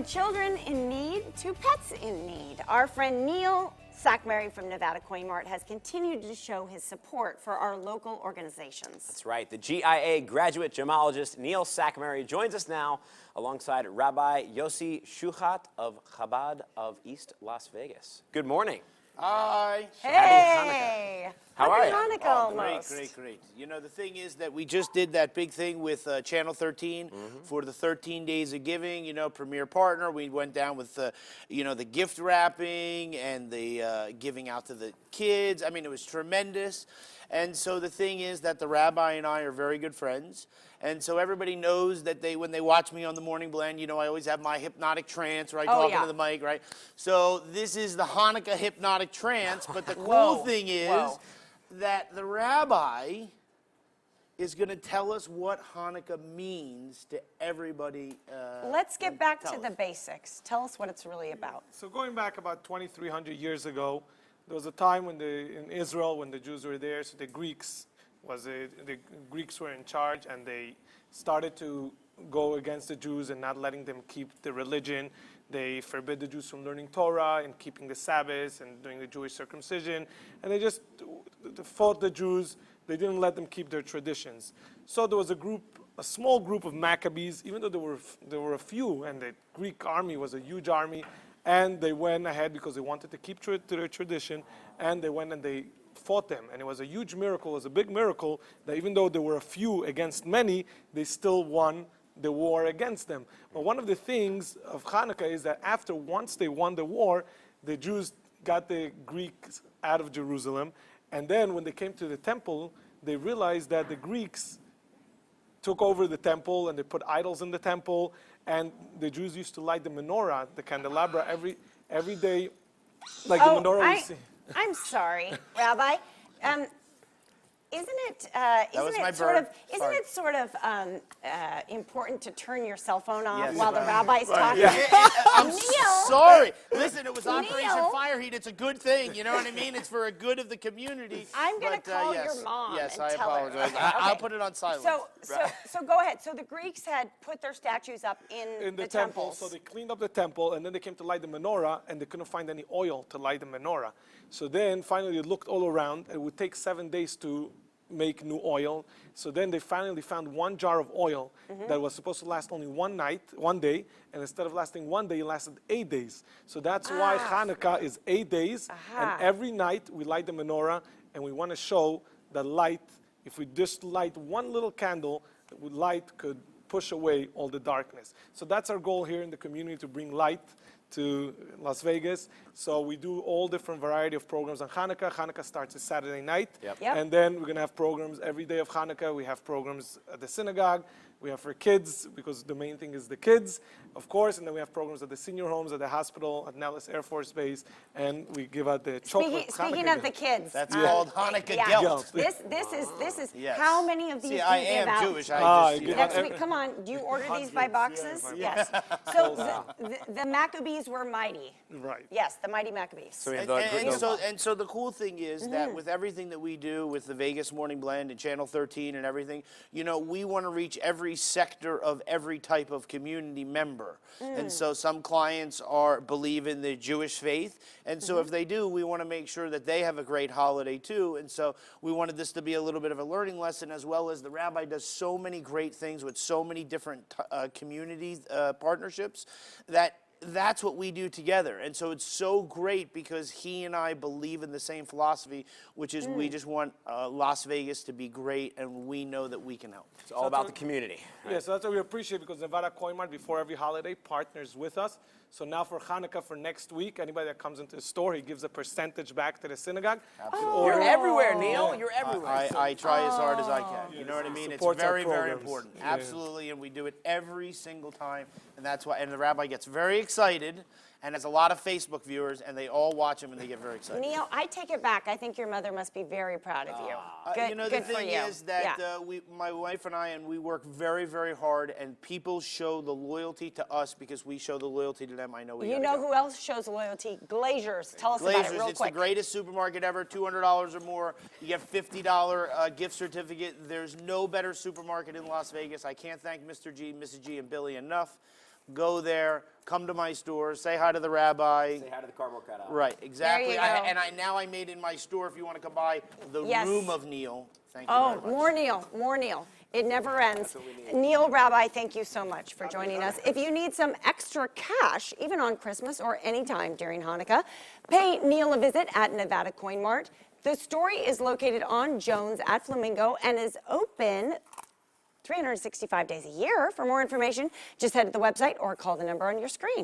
children in need to pets in need. Our friend Neil Sackberry from Nevada Coin Mart has continued to show his support for our local organizations. That's right. The GIA graduate gemologist Neil Sackberry joins us now alongside Rabii Yossi Shuchat of Chabad of East Las Vegas. Good morning. Hi. Hey! How are you? Happy Hanukkah almost. Great. You know, the thing is that we just did that big thing with Channel 13 for the 13 Days of Giving, you know, premier partner. We went down with, you know, the gift wrapping and the giving out to the kids. I mean, it was tremendous. And so the thing is that the rabbi and I are very good friends. And so everybody knows that when they watch me on the Morning Blend, you know, I always have my hypnotic trance where I talk into the mic, right? So this is the Hanukkah hypnotic trance. But the cool thing is that the rabbi is going to tell us what Hanukkah means to everybody. Let's get back to the basics. Tell us what it's really about. So going back about 2,300 years ago, there was a time when in Israel, when the Jews were there, so the Greeks were in charge, and they started to go against the Jews and not letting them keep the religion. They forbid the Jews from learning Torah and keeping the Sabbath and doing the Jewish circumcision. And they just fought the Jews. They didn't let them keep their traditions. So there was a small group of Maccabees, even though there were a few, and the Greek army was a huge army, and they went ahead because they wanted to keep to their tradition, and they went and they fought them. And it was a huge miracle. It was a big miracle that even though there were a few against many, they still won the war against them. But one of the things of Chanukah is that once they won the war, the Jews got the Greeks out of Jerusalem. And then when they came to the temple, they realized that the Greeks took over the temple and they put idols in the temple. And the Jews used to light the menorah, the candelabra, every day, like the menorah we see. I'm sorry, Rabbi. Isn't it sort of important to turn your cell phone off while the rabbi's talking? I'm Neil. sorry. Listen, it was Operation Fire Heat. It's a good thing. You know what I mean? It's for a good of the community. I'm going to call your mom Yes, and I tell apologize. her. I'll put it on silent. So go ahead. So the Greeks had put their statues up in the temple. temples. So they cleaned up the temple, and then they came to light the menorah, and they couldn't find any oil to light the menorah. So then finally they looked all around. It would take 7 days to make new oil. So then they finally found one jar of oil that was supposed to last only one day, and instead of lasting 1 day, it lasted 8 days. So that's why Hanukkah is 8 days, and every night we light the menorah, and we want to show that light, if we just light one little candle, light could push away all the darkness. So that's our goal here in the community, to bring light to Las Vegas. So we do all different variety of programs on Hanukkah. Hanukkah starts this Saturday night. And then we're going to have programs every day of Hanukkah. We have programs at the synagogue. We have for kids, because the main thing is the kids, of course. And then we have programs at the senior homes, at the hospital, at Nellis Air Force Base. And we give out the chocolate. Speaking of the kids. That's called Hanukkah Gelt. This is how many of these do you I give am out? Jewish. I just, Next week, come on. Do you order these by boxes? Yes. So the Maccabees were mighty. Right. Yes, the mighty Maccabees. And so the cool thing is that with everything that we do with the Vegas Morning Blend and Channel 13 and everything, you know, we want to reach every sector of every type of community member. And so some clients believe in the Jewish faith, and so if they do, we want to make sure that they have a great holiday too. And so we wanted this to be a little bit of a learning lesson, as well as the rabbi does so many great things with so many different community partnerships that's what we do together. And so it's so great because he and I believe in the same philosophy, which is we just want Las Vegas to be great, and we know that we can help. It's all about the community. Right? Yeah, so that's what we appreciate, because Nevada Coin Mart, before every holiday, partners with us. So now for Hanukkah, for next week, anybody that comes into the store, he gives a percentage back to the synagogue. Absolutely. You're everywhere, Neil. You're everywhere. I try as hard as I can. You know what I mean? It's very, very important. Yeah. Absolutely, and we do it every single time, and that's why. And the rabbi gets very excited, and has a lot of Facebook viewers, and they all watch him, and they get very excited. Neil, I take it back. I think your mother must be very proud of you. Good, you know, the good for thing you. is that my wife and I, we work very, very hard, and people show the loyalty to us because we show the loyalty to them. I know we. You know who else shows loyalty? Glazers. Tell us about it real quick. It's the greatest supermarket ever. $200 or more, you get $50 gift certificate. There's no better supermarket in Las Vegas. I can't thank Mr. G, Mrs. G, and Billy enough. go there, come to my store, say hi to the rabbi. Say hi to the cardboard cutout. Right, exactly. go. Now I made in my store, if you want to come by, the Yes. room of Neil. Thank you Oh, very much. more Neil, more Neil. It never ends. Neil, Rabbi, thank you so much for joining us. If you need some extra cash, even on Christmas or any time during Hanukkah, pay Neil a visit at Nevada Coin Mart. The store is located on Jones at Flamingo and is open 365 days a year. For more information, just head to the website or call the number on your screen.